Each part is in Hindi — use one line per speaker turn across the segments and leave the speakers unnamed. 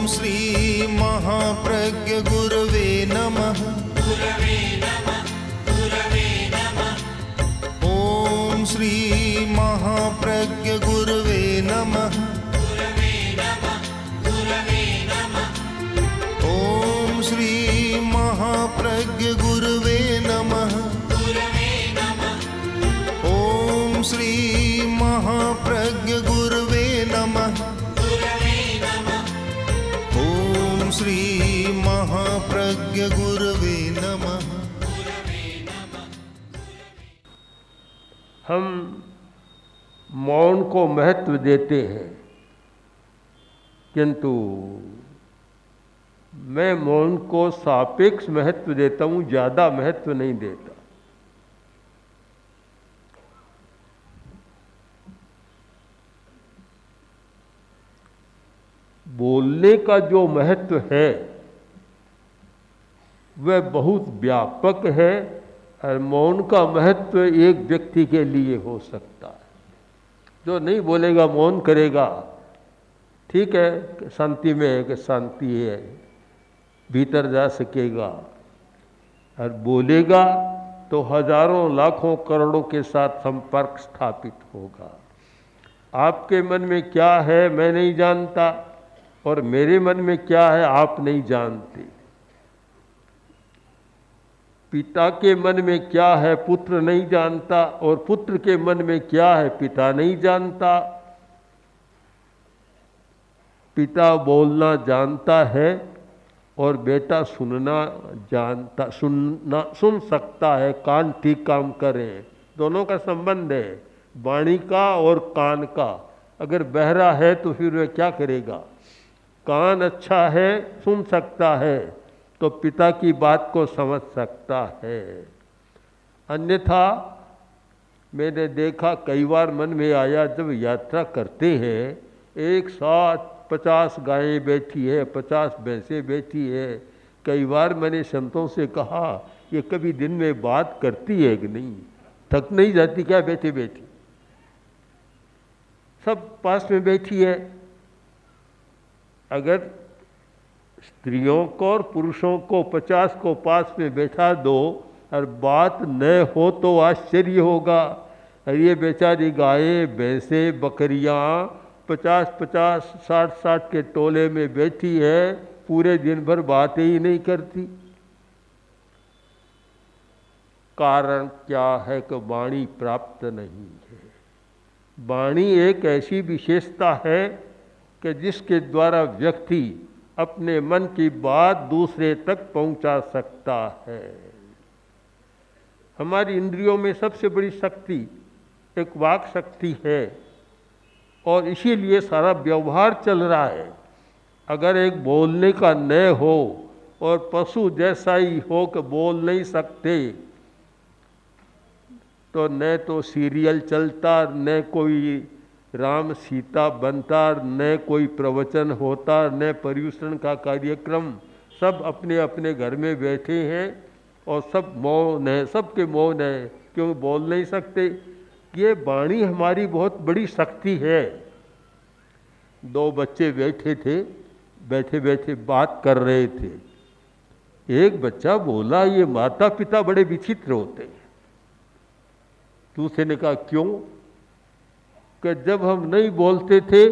श्री महाप्रज्ञ गुरवे नमः। ओम श्री महाप्रज्ञ गुरवे नमः। ओम श्री महाप्रज्ञ गुरवे नमः। ओम श्री महाप्रज्ञ गुरवे नमः। ओम श्री महाप्रज्ञ गुरवे नमः।
हम मौन को महत्व देते हैं, किंतु मैं मौन को सापेक्ष महत्व देता हूँ, ज़्यादा महत्व नहीं देता। बोलने का जो महत्व है वह बहुत व्यापक है, और मौन का महत्व एक व्यक्ति के लिए हो सकता है। जो नहीं बोलेगा, मौन करेगा, ठीक है, शांति में है कि शांति है, भीतर जा सकेगा, और बोलेगा तो हजारों लाखों करोड़ों के साथ संपर्क स्थापित होगा। आपके मन में क्या है मैं नहीं जानता, और मेरे मन में क्या है आप नहीं जानते। पिता के मन में क्या है पुत्र नहीं जानता, और पुत्र के मन में क्या है पिता नहीं जानता। पिता बोलना जानता है और बेटा सुन सकता है, कान ठीक काम करें। दोनों का संबंध है, वाणी का और कान का। अगर बहरा है तो फिर वह क्या करेगा? कान अच्छा है, सुन सकता है, तो पिता की बात को समझ सकता है। अन्यथा मैंने देखा, कई बार मन में आया, जब यात्रा करते हैं, एक साथ 50 गायें बैठी है, 50 भैंसें बैठी है। कई बार मैंने संतों से कहा, ये कभी दिन में बात करती है कि नहीं? थक नहीं जाती क्या बैठे बैठी? सब पास में बैठी है। अगर स्त्रियों को और पुरुषों को 50 को पास में बैठा दो और बात न हो तो आश्चर्य होगा। और ये बेचारी गायें, भैंसें, बकरियां 50-50, 60-60 के टोले में बैठी है, पूरे दिन भर बातें ही नहीं करती। कारण क्या है कि वाणी प्राप्त नहीं है। वाणी एक ऐसी विशेषता है कि जिसके द्वारा व्यक्ति अपने मन की बात दूसरे तक पहुंचा सकता है। हमारी इंद्रियों में सबसे बड़ी शक्ति एक वाक शक्ति है, और इसीलिए सारा व्यवहार चल रहा है। अगर एक बोलने का न हो और पशु जैसा ही हो कि बोल नहीं सकते, तो न तो सीरियल चलता, न कोई राम सीता बनता, न कोई प्रवचन होता, न पर्यूषण का कार्यक्रम। सब अपने अपने घर में बैठे हैं और सब मौन है, सबके मौन है, क्यों बोल नहीं सकते। ये वाणी हमारी बहुत बड़ी शक्ति है। 2 बच्चे बैठे थे, बैठे बैठे बात कर रहे थे। एक बच्चा बोला, ये माता पिता बड़े विचित्र होते हैं। दूसरे ने कहा क्यों? कि जब हम नहीं बोलते थे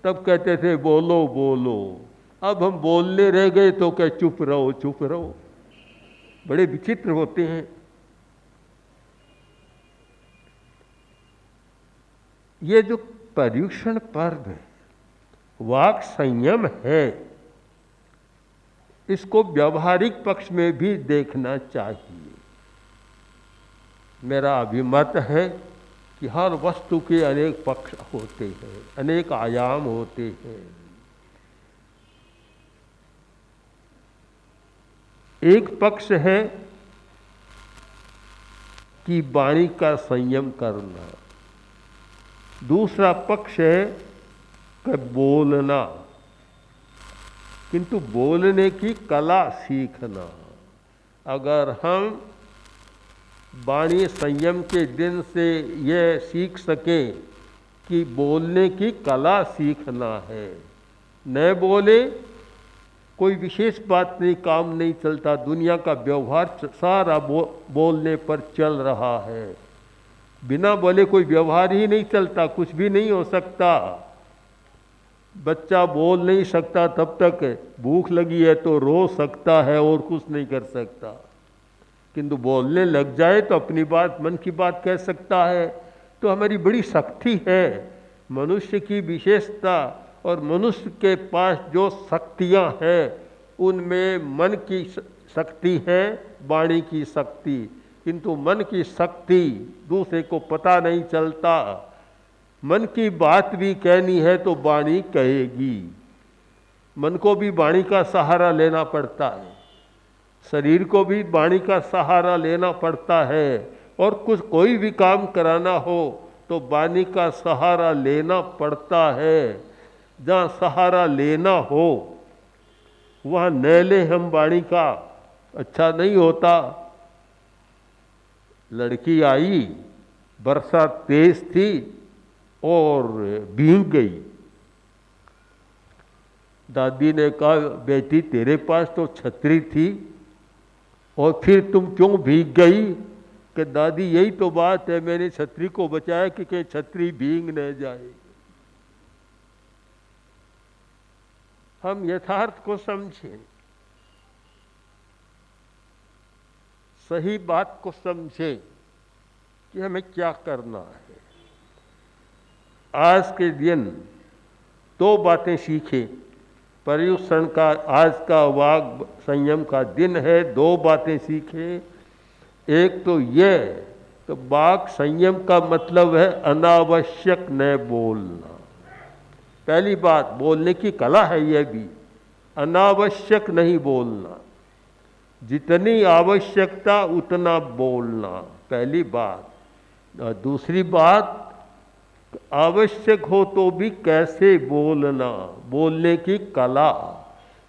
तब कहते थे बोलो बोलो, अब हम बोलने रह गए तो क्या चुप रहो चुप रहो। बड़े विचित्र होते हैं। ये जो पर्युषण पर्व है, वाक संयम है, इसको व्यावहारिक पक्ष में भी देखना चाहिए। मेरा अभिमत है कि हर वस्तु के अनेक पक्ष होते हैं, अनेक आयाम होते हैं। एक पक्ष है कि वाणी का संयम करना, दूसरा पक्ष है कि बोलना, किंतु बोलने की कला सीखना। अगर हम वाणी संयम के दिन से यह सीख सके कि बोलने की कला सीखना है, न बोले कोई विशेष बात नहीं, काम नहीं चलता, दुनिया का व्यवहार सारा बोलने पर चल रहा है। बिना बोले कोई व्यवहार ही नहीं चलता, कुछ भी नहीं हो सकता। बच्चा बोल नहीं सकता तब तक भूख लगी है तो रो सकता है और कुछ नहीं कर सकता, किंतु बोलने लग जाए तो अपनी बात, मन की बात कह सकता है। तो हमारी बड़ी शक्ति है, मनुष्य की विशेषता। और मनुष्य के पास जो शक्तियाँ हैं उनमें मन की शक्ति है, वाणी की शक्ति। किंतु मन की शक्ति दूसरे को पता नहीं चलता। मन की बात भी कहनी है तो वाणी कहेगी। मन को भी वाणी का सहारा लेना पड़ता है, शरीर को भी वाणी का सहारा लेना पड़ता है। और कुछ कोई भी काम कराना हो तो वाणी का सहारा लेना पड़ता है। जहाँ सहारा लेना हो वहाँ न ले हम वाणी का, अच्छा नहीं होता। लड़की आई, बरसात तेज थी और भीग गई। दादी ने कहा, बेटी तेरे पास तो छतरी थी और फिर तुम क्यों भीग गई? कि दादी यही तो बात है, मैंने छतरी को बचाया कि कहीं छतरी भीग न जाए। हम यथार्थ को समझें, सही बात को समझें कि हमें क्या करना है। आज के दिन दो बातें सीखें। पर्युषण का आज का वाग संयम का दिन है, दो बातें सीखें। एक तो ये तो वाक संयम का मतलब है अनावश्यक न बोलना। पहली बात, बोलने की कला है यह भी, अनावश्यक नहीं बोलना। जितनी आवश्यकता उतना बोलना, पहली बात। और दूसरी बात, आवश्यक हो तो भी कैसे बोलना, बोलने की कला।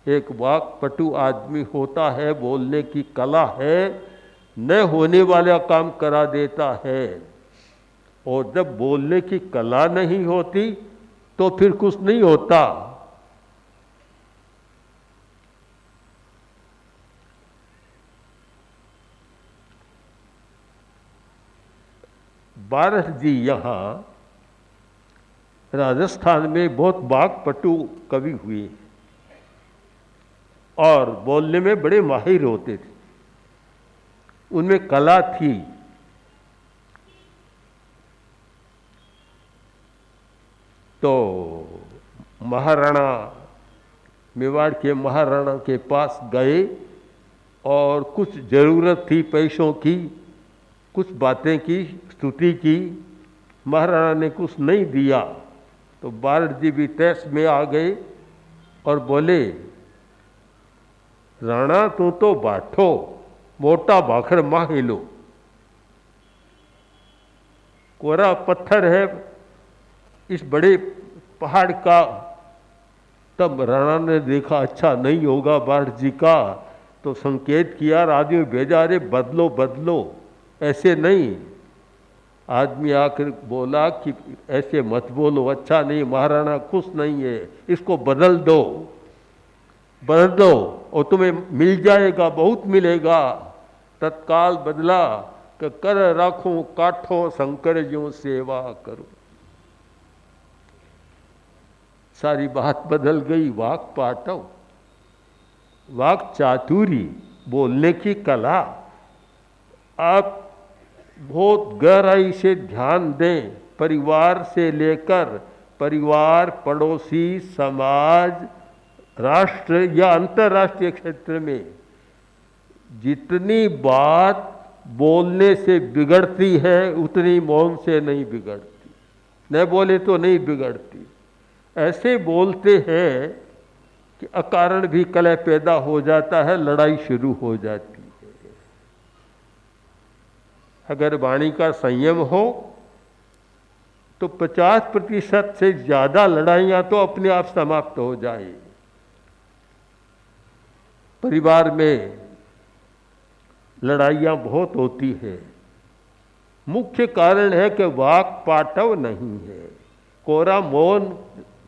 एक वाक्पटु आदमी होता है, बोलने की कला है, न होने वाला काम करा देता है। और जब बोलने की कला नहीं होती तो फिर कुछ नहीं होता। बारह जी यहाँ राजस्थान में बहुत वाक्पटु कवि हुए और बोलने में बड़े माहिर होते थे, उनमें कला थी। तो महाराणा, मेवाड़ के महाराणा के पास गए और कुछ ज़रूरत थी पैसों की, कुछ बातें की, स्तुति की। महाराणा ने कुछ नहीं दिया तो बारह जी भी तैस में आ गए और बोले, राणा तू तो बाठो, मोटा भाखड़ माहेलो। कोरा पत्थर है इस बड़े पहाड़ का। तब राणा ने देखा अच्छा नहीं होगा बाढ़ जी का, तो संकेत किया, आदमी भेजा, अरे बदलो बदलो, ऐसे नहीं। आदमी आकर बोला कि ऐसे मत बोलो, अच्छा नहीं, महाराणा खुश नहीं है, इसको बदल दो, बदल दो और तुम्हें मिल जाएगा, बहुत मिलेगा। तत्काल बदला कि कर राखूं काठों शंकर ज्यों सेवा करूं। सारी बात बदल गई। वाक पाटव, वाक चातुरी, बोलने की कला। आप बहुत गहराई से ध्यान दें, परिवार से लेकर परिवार, पड़ोसी, समाज, राष्ट्र या अंतर्राष्ट्रीय क्षेत्र में जितनी बात बोलने से बिगड़ती है उतनी मौन से नहीं बिगड़ती। न बोले तो नहीं बिगड़ती। ऐसे बोलते हैं कि अकारण भी कलह पैदा हो जाता है, लड़ाई शुरू हो जाती है। अगर वाणी का संयम हो तो 50% से ज़्यादा लड़ाइयाँ तो अपने आप समाप्त हो जाए। परिवार में लड़ाइयाँ बहुत होती है, मुख्य कारण है कि वाक पाटव नहीं है। कोरा मौन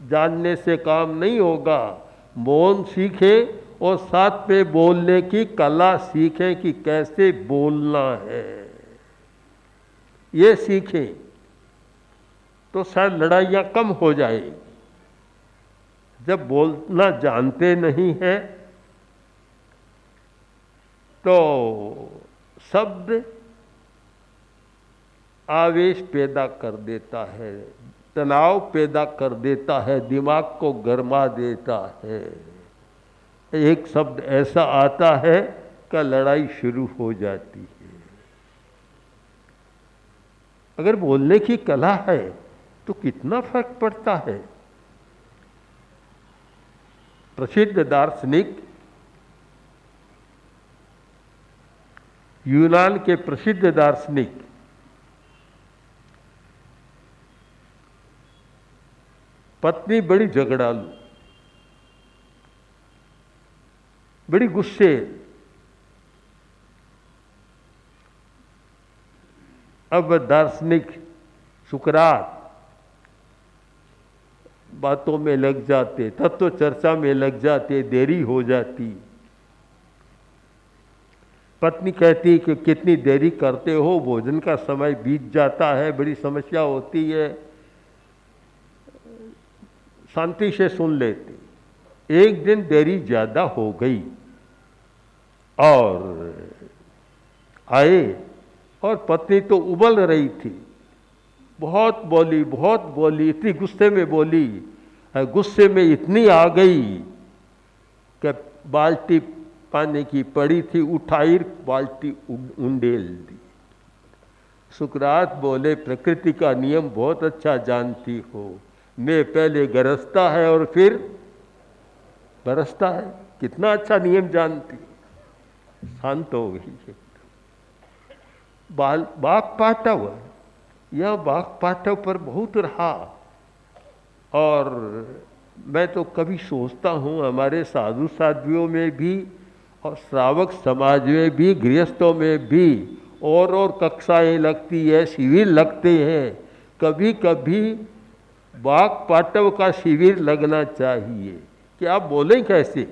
जानने से काम नहीं होगा, मौन सीखे और साथ में बोलने की कला सीखें कि कैसे बोलना है, ये सीखें तो शायद लड़ाइयाँ कम हो जाएगी। जब बोलना जानते नहीं हैं तो शब्द आवेश पैदा कर देता है, तनाव पैदा कर देता है, दिमाग को गरमा देता है। एक शब्द ऐसा आता है कि लड़ाई शुरू हो जाती है। अगर बोलने की कला है तो कितना फर्क पड़ता है। प्रसिद्ध दार्शनिक, यूनान के प्रसिद्ध दार्शनिक पत्नी बड़ी झगड़ालू, बड़ी गुस्से। अब दार्शनिक सुकरात बातों में लग जाते, तत्व चर्चा में लग जाते, देरी हो जाती। पत्नी कहती कि कितनी देरी करते हो, भोजन का समय बीत जाता है, बड़ी समस्या होती है। शांति से सुन लेते। एक दिन देरी ज्यादा हो गई और आए और पत्नी तो उबल रही थी, बहुत बोली, इतनी गुस्से में बोली, गुस्से में इतनी आ गई कि बाल्टी पानी की पड़ी थी, उठाई बाल्टी उंडेल दी। सुकरात बोले, प्रकृति का नियम बहुत अच्छा जानती हो, मैं पहले गरजता है और फिर बरसता है। कितना अच्छा नियम जानती। शांत हो गई। बाघ पाटव, यह बाघ पाटव पर बहुत रहा। और मैं तो कभी सोचता हूँ हमारे साधु साध्वियों में भी और श्रावक समाज में भी, गृहस्थों में भी और कक्षाएं लगती है, शिविर लगते हैं। कभी कभी बाघ पाटव का शिविर लगना चाहिए कि आप बोलें कैसे,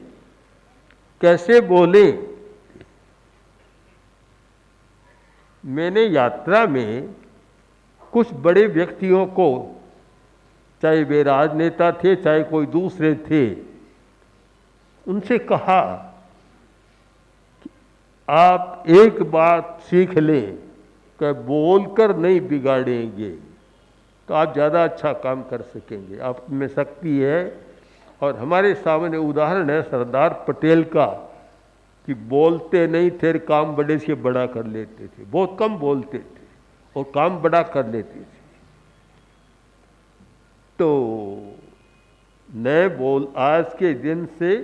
कैसे बोलें। मैंने यात्रा में कुछ बड़े व्यक्तियों को, चाहे वे राजनेता थे चाहे कोई दूसरे थे, उनसे कहा कि आप एक बात सीख लें कि बोलकर नहीं बिगाड़ेंगे तो आप ज़्यादा अच्छा काम कर सकेंगे, आप में शक्ति है। और हमारे सामने उदाहरण है सरदार पटेल का कि बोलते नहीं थे, काम बड़े से बड़ा कर लेते थे। बहुत कम बोलते थे और काम बड़ा कर लेते थे। तो नए बोल, आज के दिन से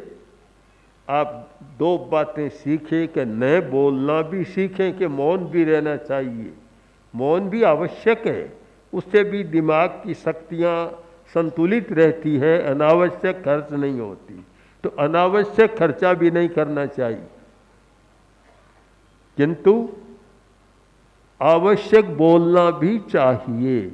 आप दो बातें सीखें कि नए बोलना भी सीखें कि मौन भी रहना चाहिए। मौन भी आवश्यक है, उससे भी दिमाग की शक्तियाँ संतुलित रहती है, अनावश्यक खर्च नहीं होती। तो अनावश्यक खर्चा भी नहीं करना चाहिए, किंतु आवश्यक बोलना भी चाहिए।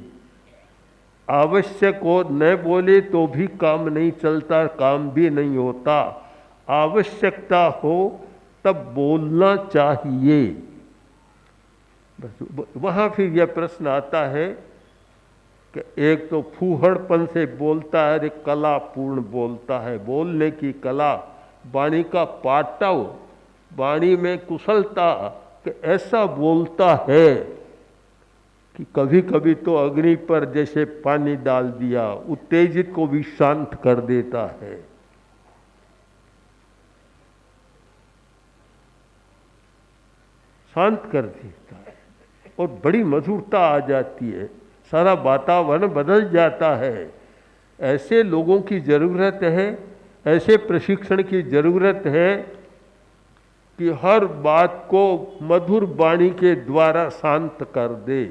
आवश्यक और न बोले तो भी काम नहीं चलता, काम भी नहीं होता। आवश्यकता हो तब बोलना चाहिए। बस वहाँ फिर यह प्रश्न आता है कि एक तो फूहड़पन से बोलता है, एक कलापूर्ण बोलता है। बोलने की कला, वाणी का पाटव, वाणी में कुशलता, कि ऐसा बोलता है कि कभी कभी तो अग्नि पर जैसे पानी डाल दिया, उत्तेजित को भी शांत कर देता है। शांत कर देता है और बड़ी मधुरता आ जाती है, सारा वातावरण बदल जाता है। ऐसे लोगों की ज़रूरत है, ऐसे प्रशिक्षण की ज़रूरत है कि हर बात को मधुर वाणी के द्वारा शांत कर दे।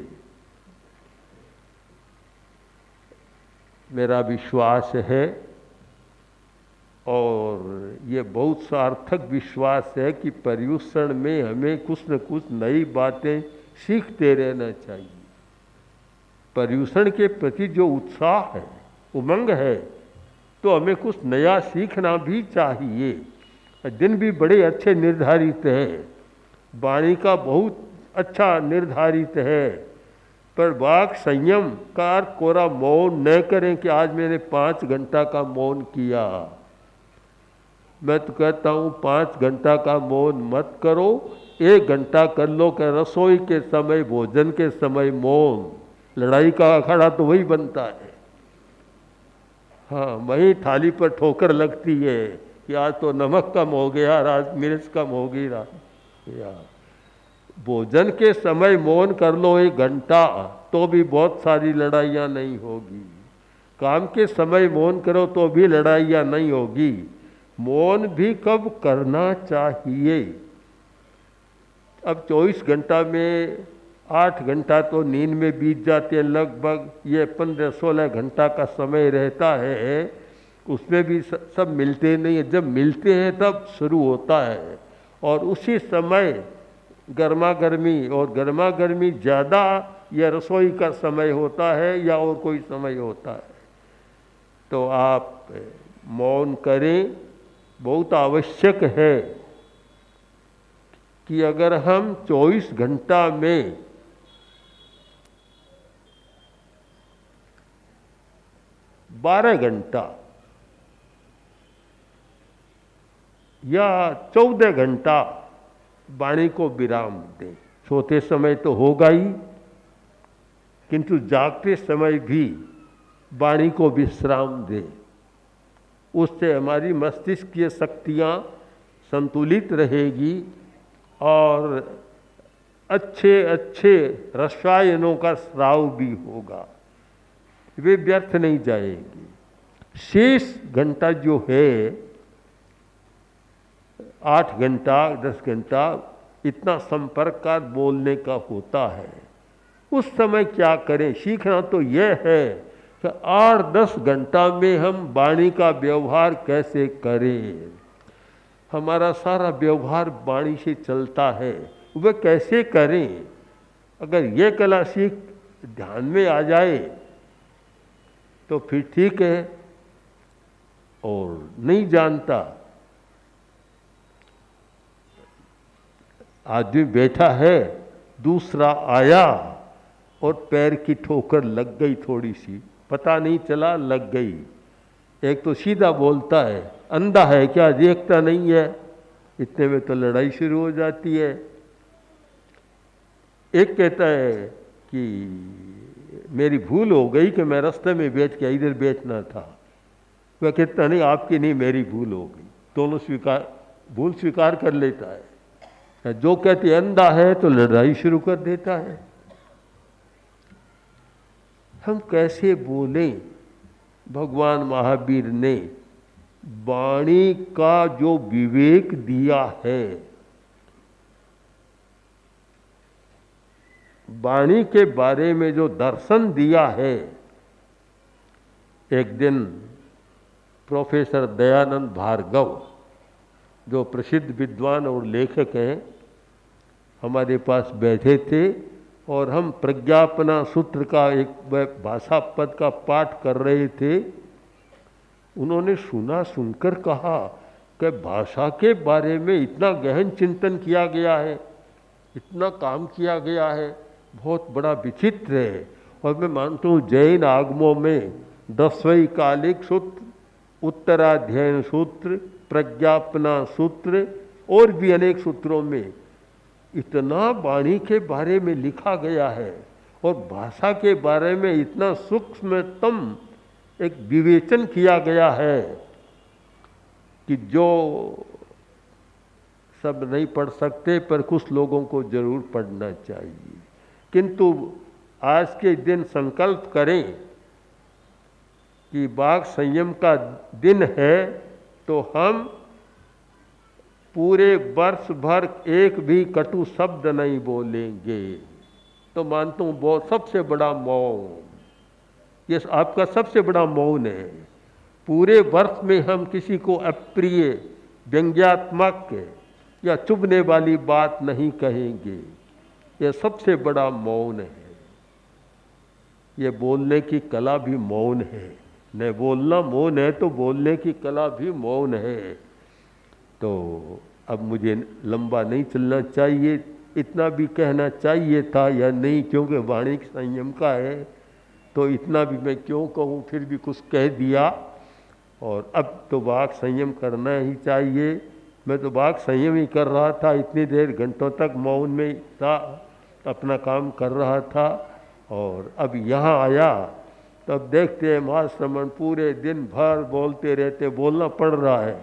मेरा विश्वास है और ये बहुत सार्थक विश्वास है कि पर्युषण में हमें कुछ न कुछ नई बातें सीखते रहना चाहिए। पर्युषण के प्रति जो उत्साह है, उमंग है, तो हमें कुछ नया सीखना भी चाहिए। दिन भी बड़े अच्छे निर्धारित हैं, वाणी का बहुत अच्छा निर्धारित है, पर वाक संयम का अर्थ कोरा मौन न करें कि आज मैंने 5 घंटा का मौन किया। मैं तो कहता हूँ 5 घंटा का मौन मत करो, 1 घंटा कर लो कि रसोई के समय, भोजन के समय मौन। लड़ाई का अखाड़ा तो वही बनता है। हाँ, वही थाली पर ठोकर लगती है कि आज तो नमक कम हो गया, आज मिर्च कम हो गई। यार भोजन के समय मौन कर लो 1 घंटा, तो भी बहुत सारी लड़ाइयाँ नहीं होगी। काम के समय मौन करो तो भी लड़ाइयाँ नहीं होगी। मौन भी कब करना चाहिए? अब 24 घंटा में 8 घंटा तो नींद में बीत जाते हैं लगभग, ये 15-16 घंटा का समय रहता है, उसमें भी सब मिलते नहीं है। जब मिलते हैं तब शुरू होता है, और उसी समय गर्मा गर्मी, और गर्मा गर्मी ज़्यादा या रसोई का समय होता है या और कोई समय होता है। तो आप मौन करें, बहुत आवश्यक है कि अगर हम 24 घंटा में 12 घंटा या 14 घंटा वाणी को विराम दें, सोते समय तो होगा ही, किंतु जागते समय भी वाणी को विश्राम दें। उससे हमारी मस्तिष्क की शक्तियाँ संतुलित रहेगी और अच्छे अच्छे रसायनों का स्राव भी होगा, वे व्यर्थ नहीं जाएंगे। शेष घंटा जो है 8 घंटा 10 घंटा, इतना संपर्क का बोलने का होता है। उस समय क्या करें? सीखना तो यह है कि 8-10 घंटा में हम वाणी का व्यवहार कैसे करें। हमारा सारा व्यवहार वाणी से चलता है, वह कैसे करें? अगर ये कला सीख ध्यान में आ जाए तो फिर ठीक है, और नहीं जानता, आदमी बैठा है, दूसरा आया और पैर की ठोकर लग गई, थोड़ी सी पता नहीं चला, लग गई। एक तो सीधा बोलता है, अंधा है क्या, देखता नहीं है, इतने में तो लड़ाई शुरू हो जाती है। एक कहता है कि मेरी भूल हो गई कि मैं रास्ते में बैठ के इधर बैठना था। वह कहता नहीं, आपकी नहीं, मेरी भूल हो गई। दोनों भूल स्वीकार कर लेता है। जो कहते अंधा है तो लड़ाई शुरू कर देता है। हम कैसे बोलें? भगवान महावीर ने वाणी का जो विवेक दिया है, वाणी के बारे में जो दर्शन दिया है, एक दिन प्रोफेसर दयानंद भार्गव, जो प्रसिद्ध विद्वान और लेखक हैं, हमारे पास बैठे थे और हम प्रज्ञापना सूत्र का एक भाषा पद का पाठ कर रहे थे। उन्होंने सुनकर कहा कि भाषा के बारे में इतना गहन चिंतन किया गया है, इतना काम किया गया है, बहुत बड़ा विचित्र है। और मैं मानता हूँ जैन आगमों में 10वें कालिक सूत्र, उत्तराध्ययन सूत्र, प्रज्ञापना सूत्र और भी अनेक सूत्रों में इतना वाणी के बारे में लिखा गया है और भाषा के बारे में इतना सूक्ष्मतम एक विवेचन किया गया है कि जो सब नहीं पढ़ सकते, पर कुछ लोगों को जरूर पढ़ना चाहिए। किंतु आज के दिन संकल्प करें कि वाक संयम का दिन है, तो हम पूरे वर्ष भर एक भी कटु शब्द नहीं बोलेंगे। तो मानता हूँ बहुत सबसे बड़ा मौन, ये आपका सबसे बड़ा मौन है। पूरे वर्ष में हम किसी को अप्रिय, व्यंग्यात्मक या चुभने वाली बात नहीं कहेंगे। यह सबसे बड़ा मौन है। ये बोलने की कला भी मौन है। न बोलना मौन है तो बोलने की कला भी मौन है। तो अब मुझे लंबा नहीं चलना चाहिए, इतना भी कहना चाहिए था या नहीं, क्योंकि वाणी संयम का है, तो इतना भी मैं क्यों कहूँ, फिर भी कुछ कह दिया। और अब तो वाक संयम करना ही चाहिए। मैं तो वाक संयम ही कर रहा था, इतनी देर घंटों तक मौन में था, अपना काम कर रहा था। और अब यहाँ आया तब देखते हैं महाश्रमण पूरे दिन भर बोलते रहते, बोलना पड़ रहा है,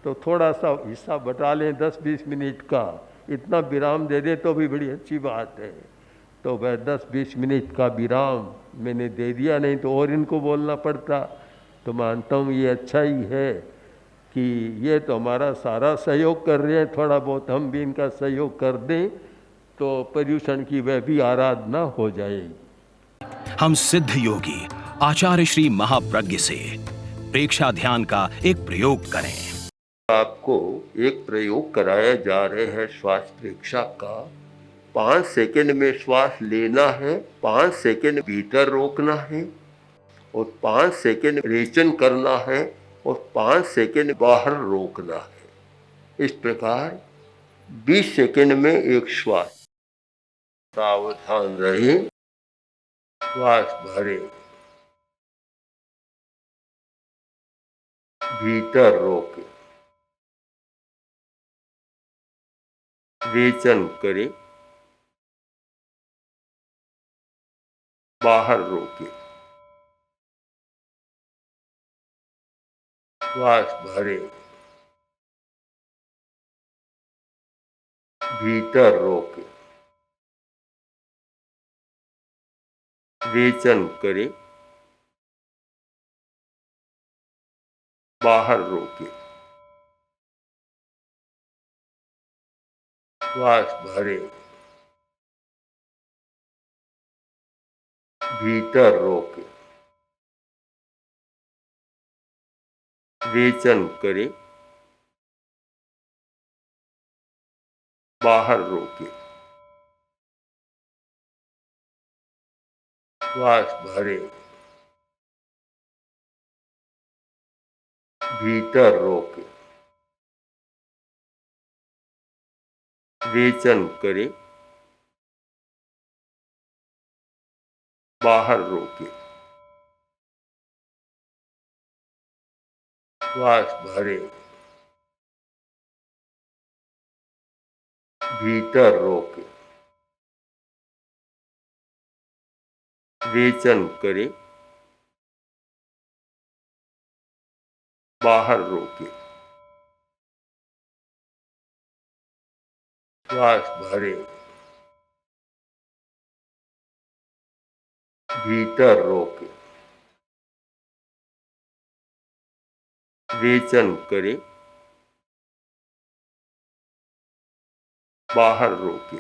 तो थोड़ा सा हिस्सा बटा लें 10-20 मिनट का, इतना विराम दे दें तो भी बड़ी अच्छी बात है। तो वह 10-20 मिनट का विराम मैंने दे दिया, नहीं तो और इनको बोलना पड़ता। तो मानता हूँ ये अच्छा ही है कि ये तो हमारा सारा सहयोग कर रहे हैं, थोड़ा बहुत हम भी इनका सहयोग कर दें तो पर्यूषण की वह भी आराधना हो जाएगी।
हम सिद्ध योगी आचार्य श्री महाप्रज्ञ से प्रेक्षा ध्यान का एक प्रयोग करें।
आपको एक प्रयोग कराया जा रहे हैं श्वास प्रेक्षा का। 5 सेकंड में श्वास लेना है, 5 सेकंड भीतर रोकना है और 5 सेकंड रेचन करना है और 5 सेकंड बाहर रोकना है। इस प्रकार 20 सेकंड में एक श्वास। सावधान रहे, श्वास भरे, भीतर रोके, रेचन करे, बाहर रोके, श्वास भरे, भीतर रोके, रेचन करे, बाहर रोके, श्वास भरे, भीतर रोके, रेचन करे, बाहर रोके, श्वास भरे, भीतर रोके, रेचन करे, बाहर रोके, श्वास भरे, भीतर रोके, रेचन करे, बाहर रोके, श्वास भरे, भीतर रोके, रेचन करे, बाहर रोके,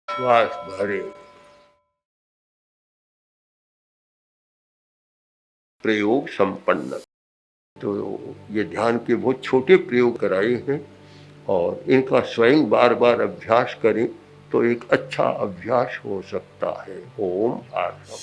श्वास भरे। प्रयोग संपन्न। तो ये ध्यान के बहुत छोटे प्रयोग कराए हैं और इनका स्वयं बार बार अभ्यास करें तो एक अच्छा अभ्यास हो सकता है। ओम आत्मा।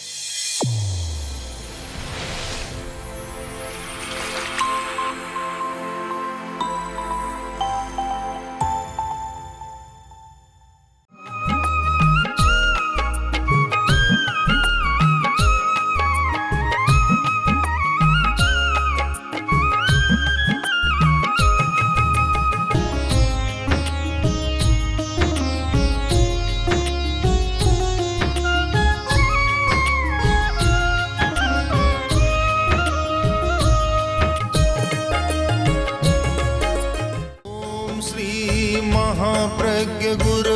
महाप्रज्ञ गुरु